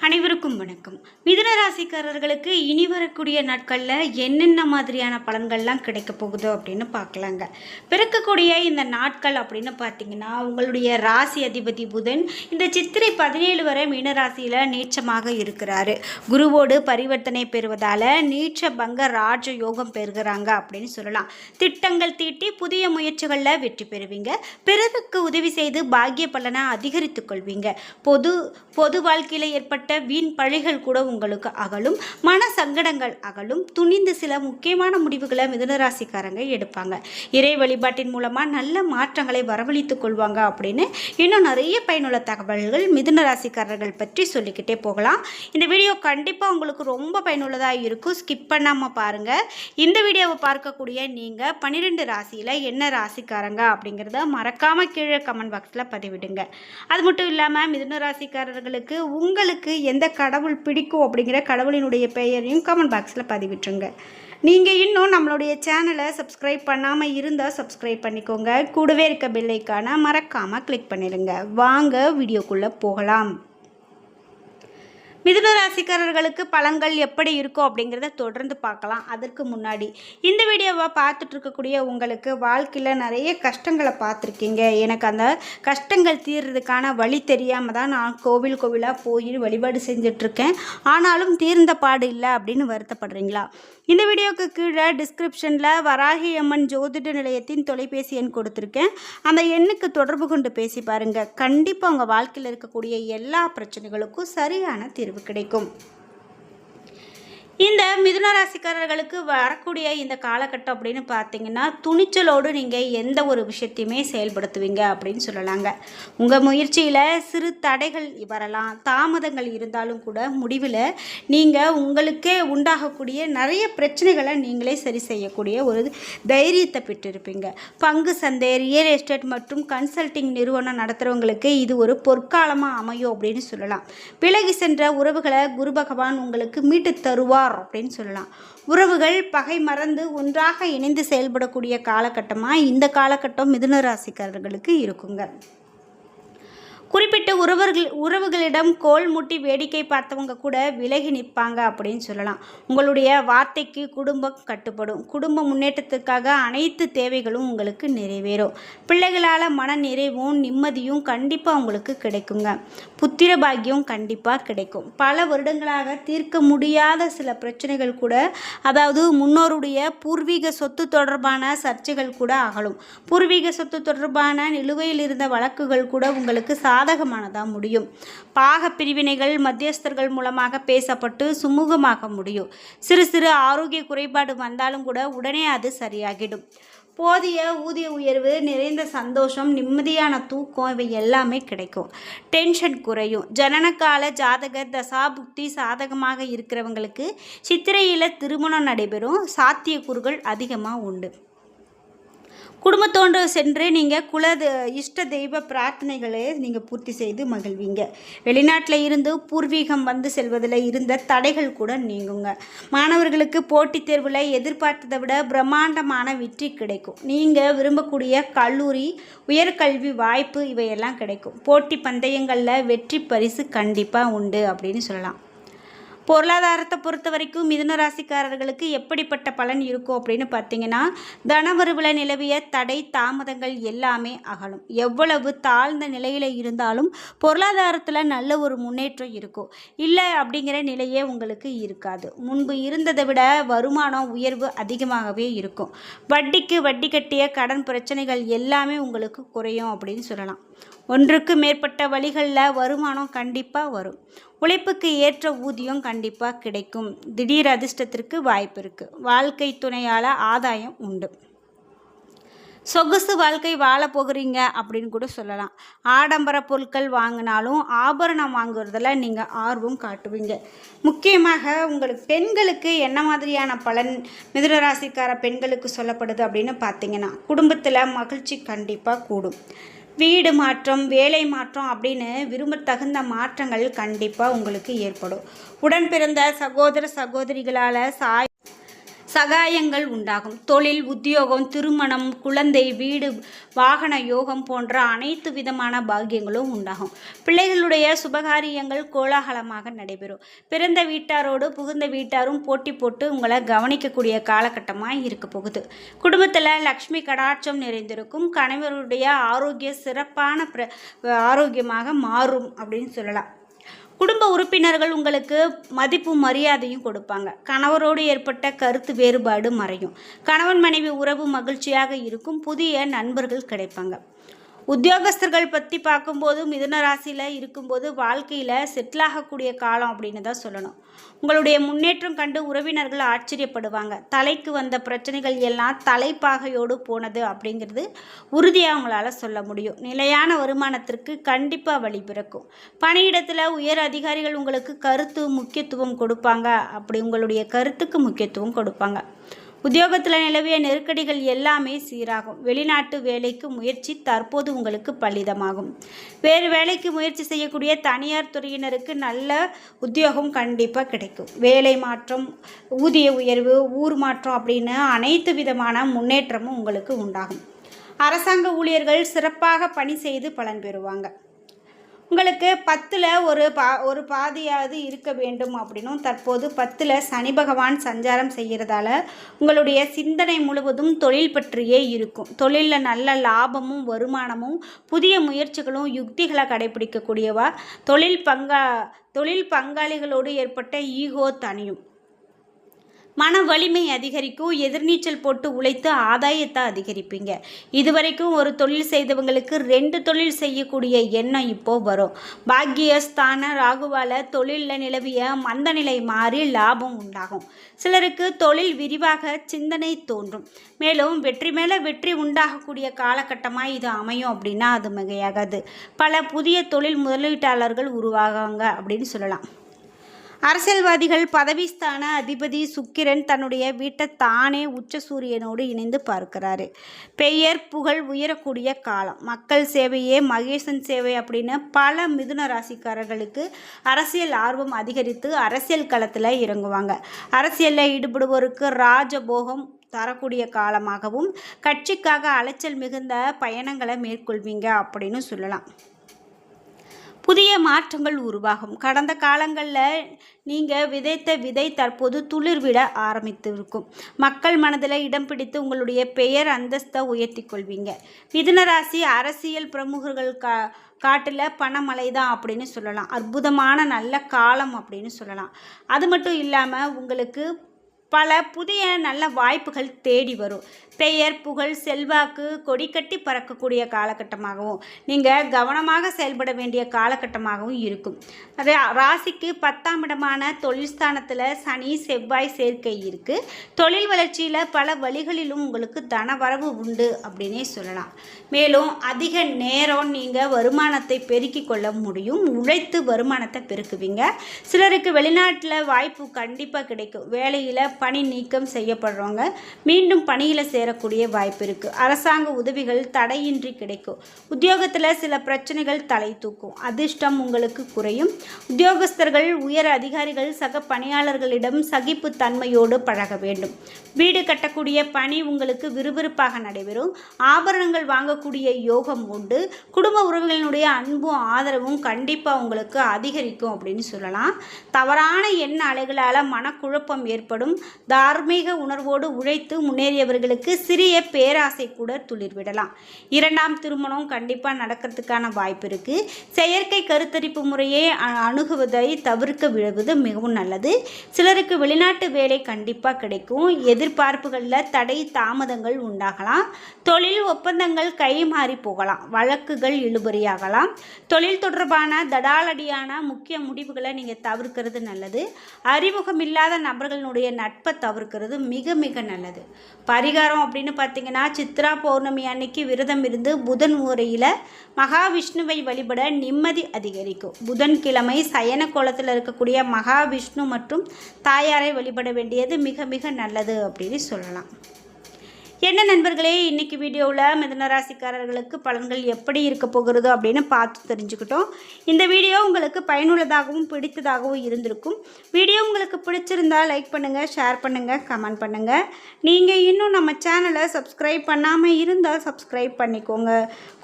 அனைவருக்கும் வணக்கம். மிதுன ராசிக்காரர்களுக்கு இனி வரக்கூடிய நாட்களில் என்னென்ன மாதிரியான பலன்கள்லாம் கிடைக்க போகுதோ அப்படின்னு பார்க்கலாங்க. பிறக்கக்கூடிய இந்த நாட்கள் அப்படின்னு பார்த்தீங்கன்னா, உங்களுடைய ராசி அதிபதி புதன் இந்த சித்திரை 17 வரை மீனராசியில் நீச்சமாக இருக்கிறாரு. குருவோடு பரிவர்த்தனை பெறுவதால் நீச்ச பங்க ராஜ யோகம் பெறுகிறாங்க அப்படின்னு சொல்லலாம். திட்டங்கள் தீட்டி புதிய முயற்சிகளில் வெற்றி பெறுவீங்க. பிறருக்கு உதவி செய்து பாக்கிய பலனை அதிகரித்துக் கொள்வீங்க. பொது வாழ்க்கையில் ஏற்பட்ட வீண் பழிகள் கூட உங்களுக்கு அகலும். மன சங்கடங்கள் அகலும். துணிந்து சில முக்கியமான முடிவுகளை மிதுனராசிக்காரங்க எடுப்பாங்க. இறை வழிபாட்டின் மூலமா நல்ல மாற்றங்களை வரவழைத்துக் கொள்வாங்க அப்படின்னு இன்னும் நிறைய பயனுள்ள தகவல்கள் மிதுனராசிக்காரர்கள் பற்றி சொல்லிக்கிட்டே போகலாம். இந்த வீடியோ கண்டிப்பாக உங்களுக்கு ரொம்ப பயனுள்ளதாக இருக்கும். ஸ்கிப் பண்ணாமல் பாருங்க. இந்த வீடியோவை பார்க்கக்கூடிய நீங்கள் 12 ராசியில் என்ன ராசிக்காரங்க அப்படிங்கிறத மறக்காம கீழே கமெண்ட் பாக்ஸில் பதிவிடுங்க. அது மட்டும் இல்லாமல் மிதுன ராசிக்காரர்களுக்கு உங்களுக்கு எந்த கடவுள் பிடிக்கும் அப்படிங்கிற கடவுளினுடைய பெயரையும் கமெண்ட் பாக்ஸில் பதிவிட்டுருங்க. நீங்கள் இன்னும் நம்மளுடைய சேனலை சப்ஸ்கிரைப் பண்ணாமல் இருந்தால் சப்ஸ்கிரைப் பண்ணிக்கோங்க. கூடவே இருக்க பெல் ஐகானை மறக்காமல் கிளிக் பண்ணிடுங்க. வாங்க வீடியோக்குள்ளே போகலாம். மிதுன ராசிக்காரர்களுக்கு பலன்கள் எப்படி இருக்கும் அப்படிங்கிறத தொடர்ந்து பார்க்கலாம். அதற்கு முன்னாடி இந்த வீடியோவை பார்த்துட்டு இருக்கக்கூடிய உங்களுக்கு வாழ்க்கையில் நிறைய கஷ்டங்களை பார்த்துருக்கீங்க. எனக்கு அந்த கஷ்டங்கள் தீர்றதுக்கான வழி தெரியாமல் தான் நான் கோவிலாக போய் வழிபாடு செஞ்சிட்ருக்கேன். ஆனாலும் தீர்ந்த பாடு இல்லை அப்படின்னு வருத்தப்படுறீங்களா? இந்த வீடியோவுக்கு கீழே டிஸ்கிரிப்ஷனில் வராகி அம்மன் ஜோதிட நிலையத்தின் தொலைபேசி எண் கொடுத்துருக்கேன். அந்த எண்ணுக்கு தொடர்பு கொண்டு பேசி பாருங்கள். கண்டிப்பாக உங்கள் வாழ்க்கையில் இருக்கக்கூடிய எல்லா பிரச்சனைகளுக்கும் சரியான தீர்வு கிடைக்கும். இந்த மிதுன ராசிக்காரர்களுக்கு வரக்கூடிய இந்த காலகட்டம் அப்படின்னு பார்த்தீங்கன்னா, துணிச்சலோடு நீங்கள் எந்த ஒரு விஷயத்தையுமே செயல்படுத்துவீங்க அப்படின்னு சொல்லலாங்க. உங்கள் முயற்சியில் சிறு தடைகள் வரலாம், தாமதங்கள் இருந்தாலும் கூட முடிவில் நீங்கள் உங்களுக்கே உண்டாகக்கூடிய நிறைய பிரச்சனைகளை நீங்களே சரி செய்யக்கூடிய ஒரு தைரியத்தை பெற்றிருப்பீங்க. பங்கு சந்தை, ரியல் எஸ்டேட் மற்றும் கன்சல்டிங் நிறுவனம் நடத்துகிறவங்களுக்கு இது ஒரு பொற்காலமாக அமையும் அப்படின்னு சொல்லலாம். விலகி சென்ற உறவுகளை குரு பகவான் உங்களுக்கு மீட்டு தருவார் அப்படின்னு சொல்லலாம். உறவுகள் பகை மறந்து ஒன்றாக இணைந்து செயல்படக்கூடிய காலகட்டமாக இந்த காலகட்டம் மிதுன ராசிக்காரர்களுக்கு இருக்குங்க. குறிப்பிட்ட உறவுகளிடம் கோல் முட்டி வேடிக்கை பார்த்தவங்க கூட விலகி நிற்பாங்க அப்படின்னு சொல்லலாம். உங்களுடைய வார்த்தைக்கு குடும்பம் கட்டுப்படும். குடும்ப முன்னேற்றத்துக்காக அனைத்து தேவைகளும் உங்களுக்கு நிறைவேறும். பிள்ளைகளால் மன நிறைவும் நிம்மதியும் கண்டிப்பாக உங்களுக்கு கிடைக்குங்க. புத்திர பாக்கியம் கண்டிப்பாக கிடைக்கும். பல வருடங்களாக தீர்க்க முடியாத சில பிரச்சனைகள் கூட, அதாவது முன்னோருடைய பூர்வீக சொத்து தொடர்பான சர்ச்சைகள் கூட அகலும். பூர்வீக சொத்து தொடர்பான நிலுவையில் இருந்த வழக்குகள் கூட உங்களுக்கு சாதகமானதாக முடியும். பாக பிரிவினைகள் மத்தியஸ்தர்கள் மூலமாக பேசப்பட்டு சுமூகமாக முடியும். சிறு சிறு ஆரோக்கிய குறைபாடு வந்தாலும் கூட உடனே அது சரியாகிடும். போதிய ஊதிய உயர்வு, நிறைந்த சந்தோஷம், நிம்மதியான தூக்கம் இவை எல்லாமே கிடைக்கும். டென்ஷன் குறையும். ஜனனகால ஜாதக தசாபுக்தி சாதகமாக இருக்கிறவங்களுக்கு சித்திரையில் திருமணம் நடைபெறும். சாத்தியக்கூறுகள் அதிகமாக உண்டு. குடும்பத்தோடு சென்று நீங்கள் இஷ்ட தெய்வ பிரார்த்தனைகளை நீங்கள் பூர்த்தி செய்து மகிழ்வீங்க. வெளிநாட்டில் இருந்து பூர்வீகம் வந்து செல்வதில் இருந்த தடைகள் கூட நீங்குங்க. மாணவர்களுக்கு போட்டித் தேர்வில் எதிர்பார்த்ததை விட பிரம்மாண்டமான வெற்றி கிடைக்கும். நீங்கள் விரும்பக்கூடிய கல்லூரி, உயர்கல்வி வாய்ப்பு இவையெல்லாம் கிடைக்கும். போட்டி பந்தயங்களில் வெற்றி பரிசு கண்டிப்பாக உண்டு அப்படின்னு சொல்லலாம். பொருளாதாரத்தை பொறுத்த வரைக்கும் மிதுன ராசிக்காரர்களுக்கு எப்படிப்பட்ட பலன் இருக்கும் அப்படின்னு பார்த்தீங்கன்னா, தனவரவுல நிலவிய தடை தாமதங்கள் எல்லாமே அகலும். எவ்வளவு தாழ்ந்த நிலையில் இருந்தாலும் பொருளாதாரத்தில் நல்ல ஒரு முன்னேற்றம் இருக்கும். இல்லை அப்படிங்கிற நிலையே உங்களுக்கு இருக்காது. முன்பு இருந்ததை விட வருமானம் உயர்வு அதிகமாகவே இருக்கும். வட்டிக்கு வட்டி கட்டிய கடன் பிரச்சனைகள் எல்லாமே உங்களுக்கு குறையும் அப்படின்னு சொல்லலாம். ஒன்றுக்கு மேற்பட்ட வழிகளில் வருமானம் கண்டிப்பாக வரும். உழைப்புக்கு ஏற்ற ஊதியம் கண்டிப்பாக கிடைக்கும். திடீர் அதிர்ஷ்டத்திற்கு வாய்ப்பு இருக்குது. வாழ்க்கை துணையால் ஆதாயம் உண்டு. சொகுசு வாழ்க்கை வாழ போகிறீங்க அப்படின்னு கூட சொல்லலாம். ஆடம்பர பொருட்கள் வாங்கினாலும் ஆபரணம் வாங்குறதுல நீங்கள் ஆர்வம் காட்டுவீங்க. முக்கியமாக உங்களுக்கு பெண்களுக்கு என்ன மாதிரியான பலன் மிதுன ராசிக்கார பெண்களுக்கு சொல்லப்படுது அப்படின்னு பார்த்தீங்கன்னா, குடும்பத்தில் மகிழ்ச்சி கண்டிப்பாக கூடும். வீடு மாற்றம், வேலை மாற்றம் அப்படின்னு விரும்பத்தகுந்த மாற்றங்கள் கண்டிப்பாக உங்களுக்கு ஏற்படும். உடன் பிறந்த சகோதர சகோதரிகளால் சகாயங்கள் உண்டாகும். தொழில், உத்தியோகம், திருமணம், குழந்தை, வீடு, வாகன யோகம் போன்ற அனைத்து விதமான பாக்கியங்களும் உண்டாகும். பிள்ளைகளுடைய சுபகாரியங்கள் கோலாகலமாக நடைபெறும். பிறந்த வீட்டாரோடு புகுந்த வீட்டாரும் போட்டி போட்டு உங்களை கவனிக்கக்கூடிய காலகட்டமாக இருக்க போகுது. குடும்பத்தில் லக்ஷ்மி கடாட்சம் நிறைந்திருக்கும். கணவருடைய ஆரோக்கிய சிறப்பான ஆரோக்கியமாக மாறும் அப்படின்னு சொல்லலாம். குடும்ப உறுப்பினர்கள் உங்களுக்கு மதிப்பு மரியாதையும் கொடுப்பாங்க. கணவரோடு ஏற்பட்ட கருத்து வேறுபாடு மறையும். கணவன் மனைவி உறவு மகிழ்ச்சியாக இருக்கும். புதிய நண்பர்கள் கிடைப்பாங்க. உத்தியோகஸ்தர்கள் பற்றி பார்க்கும்போது மிதுன ராசியில் இருக்கும்போது வாழ்க்கையில் செட்டில் ஆகக்கூடிய காலம் அப்படின்னு தான் சொல்லணும். உங்களுடைய முன்னேற்றம் கண்டு உறவினர்கள் ஆச்சரியப்படுவாங்க. தலைக்கு வந்த பிரச்சனைகள் எல்லாம் தலைப்பாகையோடு போனது அப்படிங்கிறது உறுதியாக அவங்களால சொல்ல முடியும். நிலையான வருமானத்திற்கு கண்டிப்பாக வழி பிறக்கும். பணியிடத்தில் உயர் அதிகாரிகள் உங்களுக்கு முக்கியத்துவம் கொடுப்பாங்க. அப்படி உங்களுடைய கருத்துக்கு முக்கியத்துவம் கொடுப்பாங்க. உத்தியோகத்தில் நிலவிய நெருக்கடிகள் எல்லாமே சீராகும். வெளிநாட்டு வேலைக்கு முயற்சி தற்போது உங்களுக்கு பலிதமாகும். வேறு வேலைக்கு முயற்சி செய்யக்கூடிய தனியார் துறையினருக்கு நல்ல உத்தியோகம் கண்டிப்பாக கிடைக்கும். வேலை மாற்றம், ஊதிய உயர்வு, ஊர் மாற்றம் அப்படின்னு அனைத்து விதமான முன்னேற்றமும் உங்களுக்கு உண்டாகும். அரசாங்க ஊழியர்கள் சிறப்பாக பணி செய்து பலன் பெறுவாங்க. உங்களுக்கு 10ல் ஒரு பாதியாவது இருக்க வேண்டும் அப்படின்னும் தற்போது 10ல் சனி பகவான் சஞ்சாரம் செய்கிறதால உங்களுடைய சிந்தனை முழுவதும் தொழில் பற்றியே இருக்கும். தொழிலில் நல்ல லாபமும் வருமானமும் புதிய முயற்சிகளும் யுக்திகளை கடைபிடிக்கக்கூடியவா. தொழில் பங்காளிகளோடு ஏற்பட்ட ஈகோ தனியும். மன வலிமை அதிகரிக்கும். எதிர்நீச்சல் போட்டு உழைத்து ஆதாயத்தை அதிகரிப்பீங்க. இதுவரைக்கும் ஒரு தொழில் செய்தவங்களுக்கு 2 தொழில் செய்யக்கூடிய எண்ணம் இப்போது வரும். பாக்கியஸ்தான ராகுவால தொழிலில் நிலவிய மந்த நிலை மாறி லாபம் உண்டாகும். சிலருக்கு தொழில் விரிவாக சிந்தனை தோன்றும். மேலும் வெற்றி மேலே வெற்றி உண்டாகக்கூடிய காலகட்டமாக இது அமையும் அப்படின்னா அது மிகையாகாது. பல புதிய தொழில் முதலீட்டாளர்கள் உருவாகாங்க அப்படின்னு சொல்லலாம். அரசியல்வாதிகள் பதவிஸ்தான அதிபதி சுக்கிரன் தன்னுடைய வீட்டை தானே உச்ச சூரியனோடு இணைந்து பார்க்கிறாரு. பெயர் புகழ் உயரக்கூடிய காலம். மக்கள் சேவையே மகேசன் சேவை அப்படின்னு பல மிதுன ராசிக்காரர்களுக்கு அரசியல் ஆர்வம் அதிகரித்து அரசியல் களத்தில் இறங்குவாங்க. அரசியலில் ஈடுபடுவோருக்கு ராஜபோகம் தரக்கூடிய காலமாகவும் கட்சிக்காக அலைச்சல் மிகுந்த பயணங்களை மேற்கொள்வீங்க அப்படின்னு சொல்லலாம். புதிய மாற்றங்கள் உருவாகும். கடந்த காலங்களில் நீங்கள் விதைத்த விதை தற்போது துளிர்விட ஆரம்பித்திருக்கும். மக்கள் மனதில் இடம் பிடித்து உங்களுடைய பெயர் அந்தஸ்தை உயர்த்தி கொள்வீங்க. மிதுன ராசி அரசியல் பிரமுகர்கள் காட்டில் பணமழை தான் அப்படின்னு சொல்லலாம். அற்புதமான நல்ல காலம் அப்படின்னு சொல்லலாம். அது மட்டும் இல்லாமல் உங்களுக்கு பல புதிய நல்ல வாய்ப்புகள் தேடி வரும். பெயர் புகழ் செல்வாக்கு கொடிக்கட்டி பறக்கக்கூடிய காலகட்டமாகவும் நீங்கள் கவனமாக செயல்பட வேண்டிய காலகட்டமாகவும் இருக்கும். ராசிக்கு 10ஆம் இடமான தொழில் ஸ்தானத்தில் சனி செவ்வாய் சேர்க்கை இருக்குது. தொழில் வளர்ச்சியில் பல வழிகளிலும் உங்களுக்கு தனவரவு உண்டு அப்படின்னே சொல்லலாம். மேலும் அதிக நேரம் நீங்கள் வருமானத்தை பெருக்கி கொள்ள முடியும். உழைத்து வருமானத்தை பெருக்குவீங்க. சிலருக்கு வெளிநாட்டில் வாய்ப்பு கண்டிப்பாக கிடைக்கும். வேலையில் பணி நீக்கம் செய்யப்படுறவங்க மீண்டும் பணியில் சேரக்கூடிய வாய்ப்பு இருக்குது. அரசாங்க உதவிகள் தடையின்றி கிடைக்கும். உத்தியோகத்தில் சில பிரச்சனைகள் தலை தூக்கும். அதிர்ஷ்டம் உங்களுக்கு குறையும். உத்தியோகஸ்தர்கள் உயர் அதிகாரிகள் சக பணியாளர்களிடம் சகிப்பு தன்மையோடு பழக வேண்டும். வீடு கட்டக்கூடிய பணி உங்களுக்கு விறுவிறுப்பாக நடைபெறும். ஆபரணங்கள் வாங்கக்கூடிய யோகம் உண்டு. குடும்ப உறவுகளினுடைய அன்பும் ஆதரவும் கண்டிப்பாக உங்களுக்கு அதிகரிக்கும் அப்படின்னு சொல்லலாம். தவறான எண்ண அலைகளால் மனக்குழப்பம் ஏற்படும். தார்மீக உணர்வோடு உழைத்து முன்னேறியவர்களுக்கு சிறிய பேராசை கூட துளிர்விடலாம். 2ஆம் திருமணம் கண்டிப்பாக நடக்கிறதுக்கான வாய்ப்பு இருக்குது. செயற்கை கருத்தரிப்பு முறையை அணுகுவதை தவிர்க்க விழுவது மிகவும் நல்லது. சிலருக்கு வெளிநாட்டு வேலை கண்டிப்பாக கிடைக்கும். எதிர்பார்ப்புகளில் தடை தாமதங்கள் உண்டாகலாம். தொழில் ஒப்பந்தங்கள் கைமாறி போகலாம். வழக்குகள் இழுபறியாகலாம். தொழில் தொடர்பான தடாலடியான முக்கிய முடிவுகளை நீங்கள் தவிர்க்கிறது நல்லது. அறிமுகமில்லாத நபர்களுடைய நட்பை தவிர்க்கிறது மிக மிக நல்லது. பரிகாரம் அப்படின்னு பார்த்தீங்கன்னா சித்ரா பௌர்ணமி அன்னைக்கு விரதம் இருந்து புதன் உரையில் மகாவிஷ்ணுவை வழிபட நிம்மதி அதிகரிக்கும். புதன்கிழமை சயன கோலத்தில் இருக்கக்கூடிய மகாவிஷ்ணு மற்றும் தாயாரை வழிபட வேண்டியது மிக மிக நல்லது அப்படின்னு சொல்லலாம். என்ன நண்பர்களே, இன்றைக்கி வீடியோவில் மிதுன ராசிக்காரர்களுக்கு பலன்கள் எப்படி இருக்க போகிறதோ அப்படின்னு பார்த்து தெரிஞ்சுக்கிட்டோம். இந்த வீடியோ உங்களுக்கு பயனுள்ளதாகவும் பிடித்ததாகவும் இருந்திருக்கும். வீடியோ உங்களுக்கு பிடிச்சிருந்தால் லைக் பண்ணுங்கள், ஷேர் பண்ணுங்கள், கமெண்ட் பண்ணுங்கள். நீங்கள் இன்னும் நம்ம சேனலை சப்ஸ்கிரைப் பண்ணாமல் இருந்தால் சப்ஸ்கிரைப் பண்ணிக்கோங்க.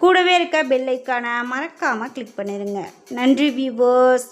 கூடவே இருக்க பெல் ஐக்கானை மறக்காமல் கிளிக் பண்ணிடுங்க. நன்றி வியூவர்ஸ்.